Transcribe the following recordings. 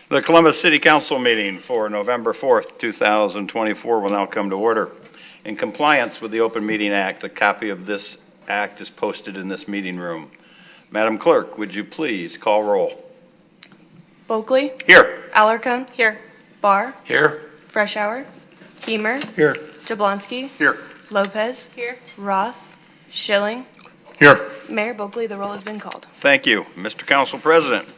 The Columbus City Council meeting for November 4th, 2024 will now come to order. In compliance with the Open Meeting Act, a copy of this act is posted in this meeting room. Madam Clerk, would you please call roll? Boakley. Here. Alarcon. Here. Barr. Here. Freshour. Kiemer. Here. Jablonski. Here. Lopez. Here. Roth. Schilling. Here. Mayor Boakley, the roll has been called. Thank you. Mr. Council President.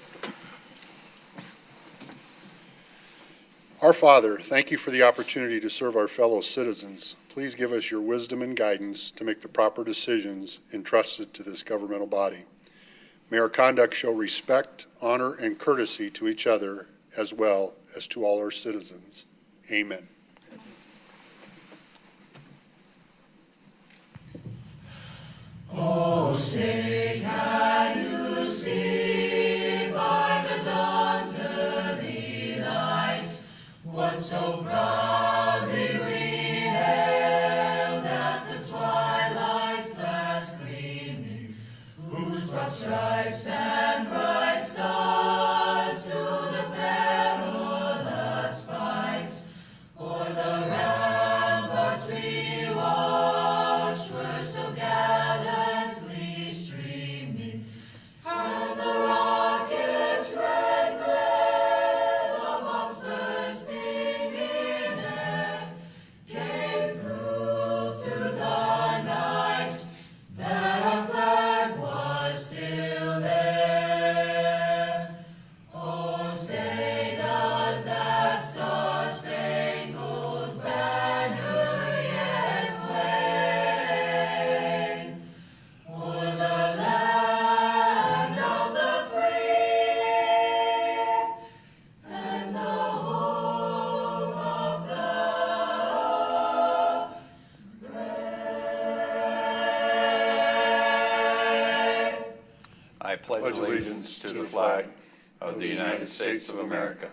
Our Father, thank you for the opportunity to serve our fellow citizens. Please give us your wisdom and guidance to make the proper decisions entrusted to this governmental body. May our conduct show respect, honor, and courtesy to each other as well as to all our citizens. Amen. Oh, say can you see by the dawn's early light what so proudly we hailed at the twilight's last gleaming, whose broad stripes and bright stars through the perilous fight o'er the ramparts we watched were so gallantly streaming, and the rocket's red glare, the bombs bursting in air, gave proof through the night that our flag was still there. Oh, stay, does that star-spangled banner yet wave o'er the land of the free and the home of the brave? I pledge allegiance to the flag of the United States of America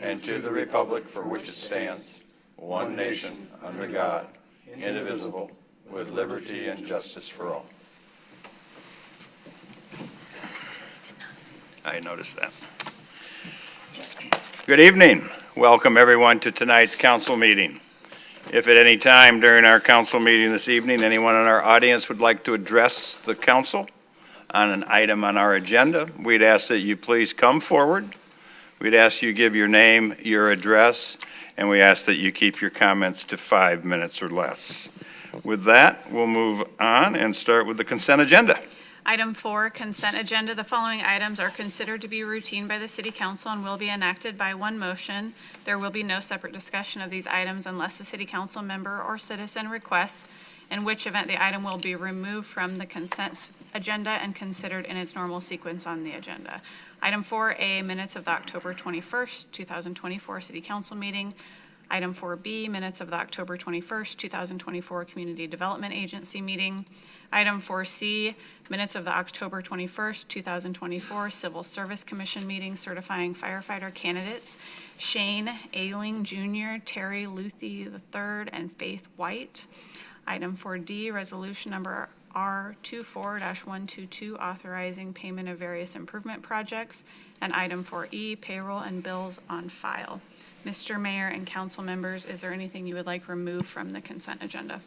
and to the republic for which it stands, one nation, under God, indivisible, with liberty and justice for all. I noticed that. Good evening. Welcome everyone to tonight's council meeting. If at any time during our council meeting this evening, anyone in our audience would like to address the council on an item on our agenda, we'd ask that you please come forward. We'd ask you give your name, your address, and we ask that you keep your comments to 5 minutes or less. With that, we'll move on and start with the consent agenda. Item 4, consent agenda. The following items are considered to be routine by the City Council and will be enacted by one motion. There will be no separate discussion of these items unless the City Council member or citizen requests, in which event the item will be removed from the consent agenda and considered in its normal sequence on the agenda. Item 4A, minutes of the October 21st, 2024 City Council meeting. Item 4B, minutes of the October 21st, 2024 Community Development Agency meeting. Item 4C, minutes of the October 21st, 2024 Civil Service Commission meeting certifying firefighter candidates Shane Ailing Jr., Terry Luthi III, and Faith White. Item 4D, resolution number R24-122, authorizing payment of various improvement projects. And item 4E, payroll and bills on file. Mr. Mayor and council members, is there anything you would like removed from the consent agenda?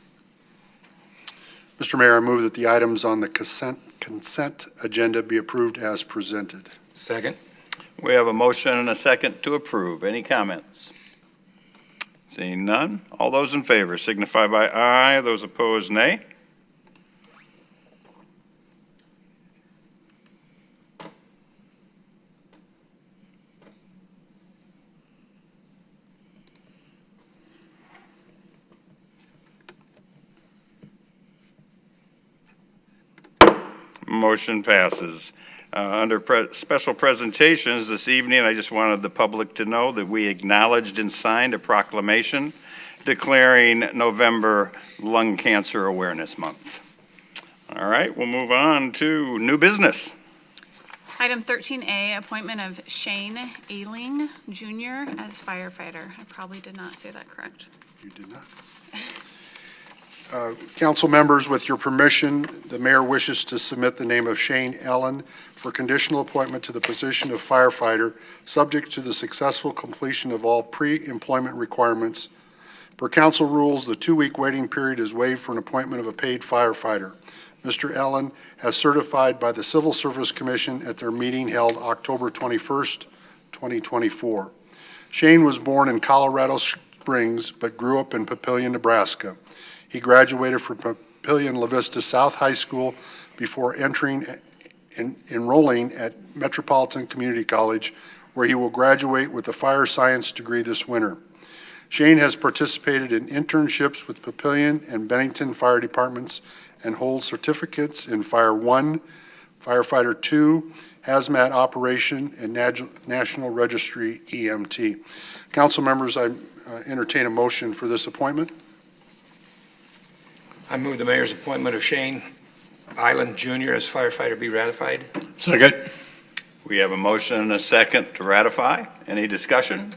Mr. Mayor, I move that the items on the consent agenda be approved as presented. Second. We have a motion and a second to approve. Any comments? Seeing none, all those in favor signify by aye. Those opposed, nay. Motion passes. Under special presentations this evening, I just wanted the public to know that we acknowledged and signed a proclamation declaring November Lung Cancer Awareness Month. All right, we'll move on to new business. Item 13A, appointment of Shane Ailing Jr. as firefighter. I probably did not say that correct. You did not. Council members, with your permission, the mayor wishes to submit the name of Shane Ellen for conditional appointment to the position of firefighter, subject to the successful completion of all pre-employment requirements. Per council rules, the 2-week waiting period is waived for an appointment of a paid firefighter. Mr. Ellen has certified by the Civil Service Commission at their meeting held October 21st, 2024. Shane was born in Colorado Springs, but grew up in Papillion, Nebraska. He graduated from Papillion La Vista South High School before enrolling at Metropolitan Community College, where he will graduate with a fire science degree this winter. Shane has participated in internships with Papillion and Bennington Fire Departments and holds certificates in Fire 1, Firefighter 2, Hazmat Operation, and National Registry EMT. Council members, I entertain a motion for this appointment. I move the mayor's appointment of Shane Island Jr. as firefighter be ratified. Second. We have a motion and a second to ratify. Any discussion?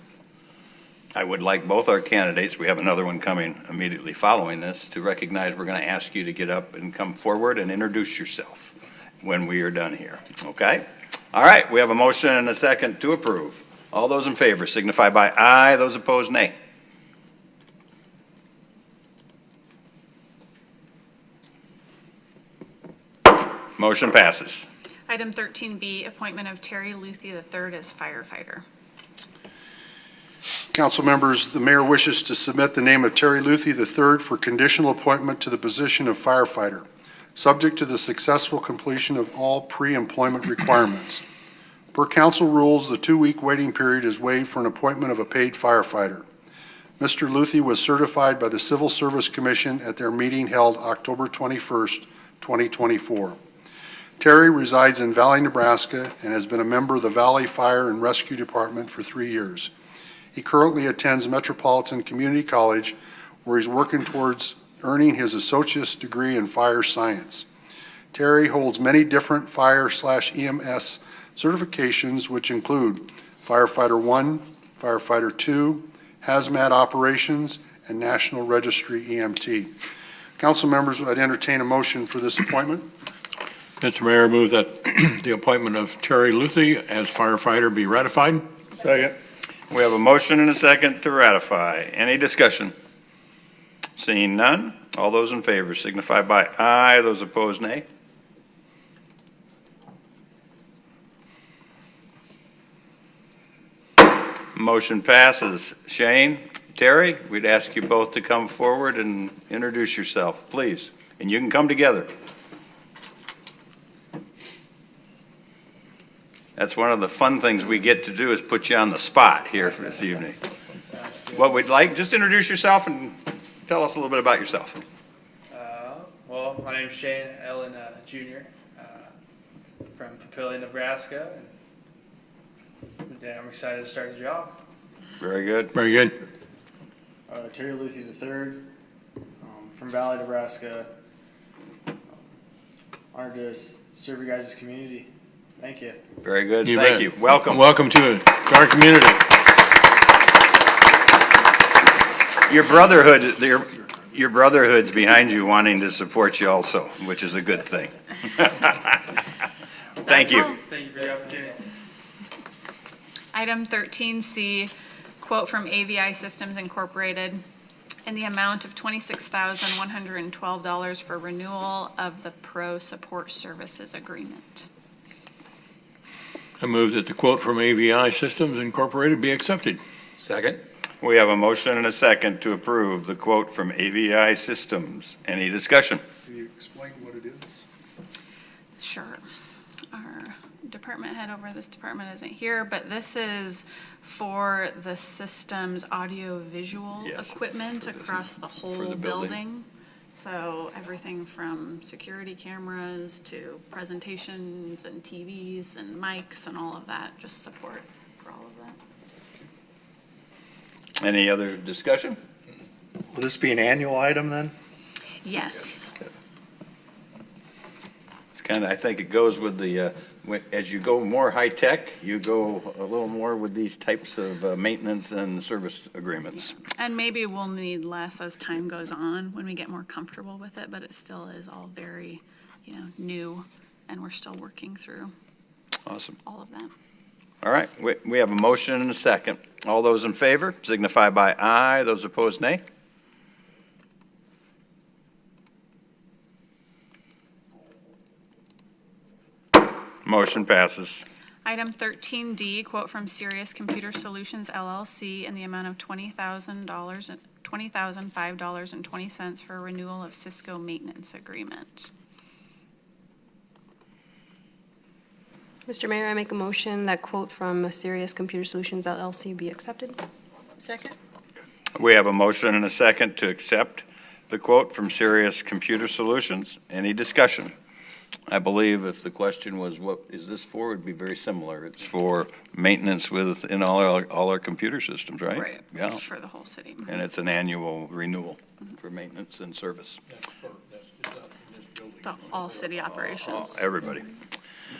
I would like both our candidates, we have another one coming immediately following this, to recognize we're going to ask you to get up and come forward and introduce yourself when we are done here, okay? All right, we have a motion and a second to approve. All those in favor signify by aye, those opposed nay. Motion passes. Item 13B, appointment of Terry Luthi III as firefighter. Council members, the mayor wishes to submit the name of Terry Luthi III for conditional appointment to the position of firefighter, subject to the successful completion of all pre-employment requirements. Per council rules, the 2-week waiting period is waived for an appointment of a paid firefighter. Mr. Luthi was certified by the Civil Service Commission at their meeting held October 21st, 2024. Terry resides in Valley, Nebraska, and has been a member of the Valley Fire and Rescue Department for 3 years. He currently attends Metropolitan Community College, where he's working towards earning his associate's degree in fire science. Terry holds many different fire/EMS certifications, which include Firefighter 1, Firefighter 2, Hazmat Operations, and National Registry EMT. Council members, I'd entertain a motion for this appointment. Mr. Mayor, move that the appointment of Terry Luthi as firefighter be ratified. Second. We have a motion and a second to ratify. Any discussion? Seeing none, all those in favor signify by aye, those opposed nay. Motion passes. Shane, Terry, we'd ask you both to come forward and introduce yourself, please. And you can come together. That's one of the fun things we get to do, is put you on the spot here for this evening. What we'd like, just introduce yourself and tell us a little bit about yourself. Well, my name's Shane Ellen Jr. From Papillion, Nebraska. And I'm excited to start the job. Very good. Very good. Terry Luthi III, from Valley, Nebraska. Honored to serve your guys' community. Thank you. Very good. You Thank bet. you. Welcome. Welcome to our community. Your brotherhood's behind you, wanting to support you also, which is a good thing. Thank you. Thank you for the opportunity. Item 13C, quote from AVI Systems Incorporated in the amount of $26,112 for renewal of the Pro Support Services Agreement. I move that the quote from AVI Systems Incorporated be accepted. Second. We have a motion and a second to approve the quote from AVI Systems. Any discussion? Can you explain what it is? Sure. Our department head over this department isn't here, but this is for the system's audio-visual Yes, equipment for the- across the whole for the building. building. So everything from security cameras to presentations and TVs and mics and all of that, just support for all of that. Any other discussion? Will this be an annual item then? Yes. kind of, I think it goes with the, as you go more high-tech, you go a little more with these types of maintenance and service agreements. And maybe we'll need less as time goes on when we get more comfortable with it, but it still is all very, new, and we're still working through Awesome. all of that. All right, we have a motion and a second. All those in favor signify by aye. Those opposed, nay. Motion passes. Item 13D, quote from Sirius Computer Solutions LLC in the amount of $20,005.20 for renewal of Cisco maintenance agreement. Mr. Mayor, I make a motion that quote from Sirius Computer Solutions LLC be accepted. Second. We have a motion and a second to accept the quote from Sirius Computer Solutions. Any discussion? I believe if the question was, what is this for, it would be very similar. It's for maintenance within all our computer systems, right? Right, Yeah, for the whole city. and it's an annual renewal for maintenance and service. All city operations. Everybody.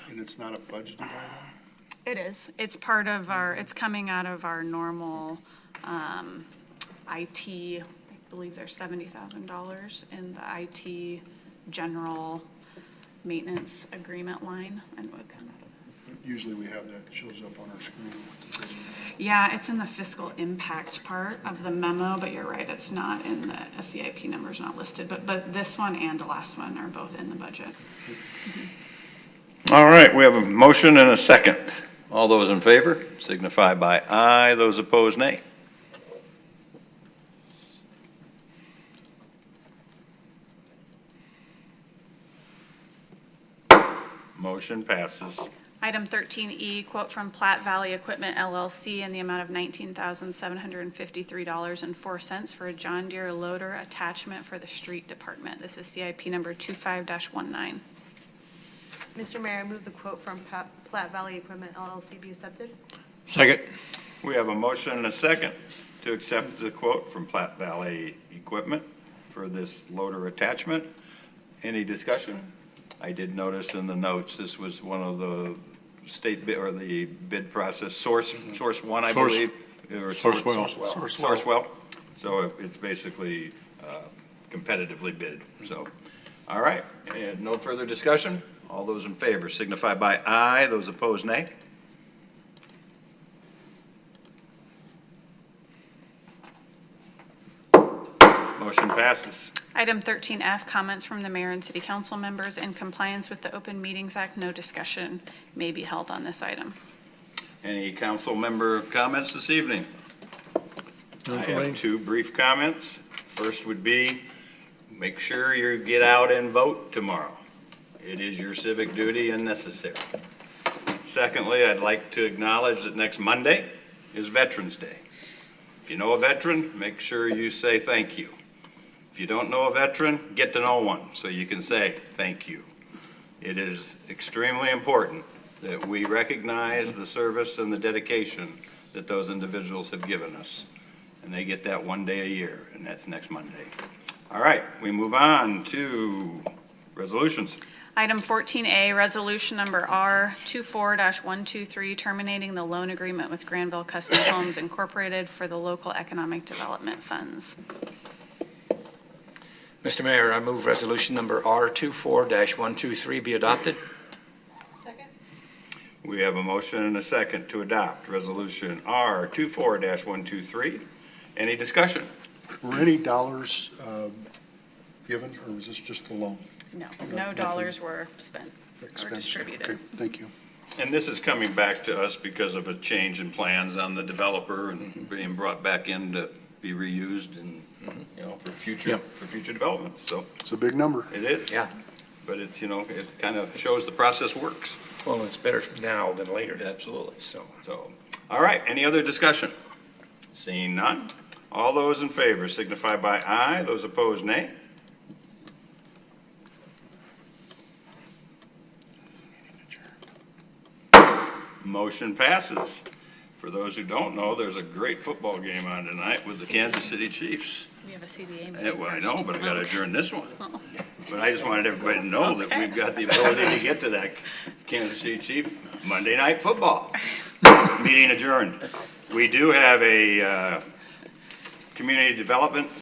And it's not a budgeted item? It is. It's part of it's coming out of our normal IT, I believe there's $70,000 in the IT general maintenance agreement line, and it would come out of it. Usually we have that, shows up on our screen. Yeah, it's in the fiscal impact part of the memo, but you're right, it's not in the SCIP numbers, not listed, but this one and the last one are both in the budget. All right, we have a motion and a second. All those in favor signify by aye. Those opposed, nay. Motion passes. Item 13E, quote from Platte Valley Equipment LLC in the amount of $19,753.04 for a John Deere loader attachment for the street department. This is CIP number 25-19. Mr. Mayor, I move the quote from Platte Valley Equipment LLC be accepted. Second. We have a motion and a second to accept the quote from Platte Valley Equipment for this loader attachment. Any discussion? I did notice in the notes, this was one of the state bid, or the bid process, source one, I Source- believe. Or Sourcewell. Sourcewell. So it's basically competitively bid, so. All right, and no further discussion? All those in favor signify by aye. Those opposed, nay. Motion passes. Item 13F, comments from the mayor and city council members. In compliance with the Open Meetings Act, no discussion may be held on this item. Any council member comments this evening? I Council have Lane? two brief comments. First would be, make sure you get out and vote tomorrow. It is your civic duty and necessary. Secondly, I'd like to acknowledge that next Monday is Veterans Day. If you know a veteran, make sure you say thank you. If you don't know a veteran, get to know one so you can say thank you. It is extremely important that we recognize the service and the dedication that those individuals have given us. And they get that one day a year, and that's next Monday. All right, we move on to resolutions. Item 14A, resolution number R24-123, terminating the loan agreement with Granville Custom Homes Incorporated for the local economic development funds. Mr. Mayor, I move resolution number R24-123 be adopted. Second. We have a motion and a second to adopt resolution R24-123. Any discussion? Were any dollars given, or was this just the loan? No dollars were spent or Expense? distributed. Okay, thank you. And this is coming back to us because of a change in plans on the developer and being brought back in to be reused and, for future development. So It's a big number. it is. Yeah. But it's, it kind of shows the process works. Well, it's better now than later. Absolutely. So, All right, any other discussion? Seeing none. All those in favor signify by aye. Those opposed, nay. Motion passes. For those who don't know, there's a great football game on tonight with the Kansas City Chiefs. We have a CDA Yeah, meeting well, I first. know, but I gotta adjourn this one. But I just wanted everybody to know that we've got the ability to get to that Kansas City Chief Monday Night Football. Meeting adjourned. We do have a community development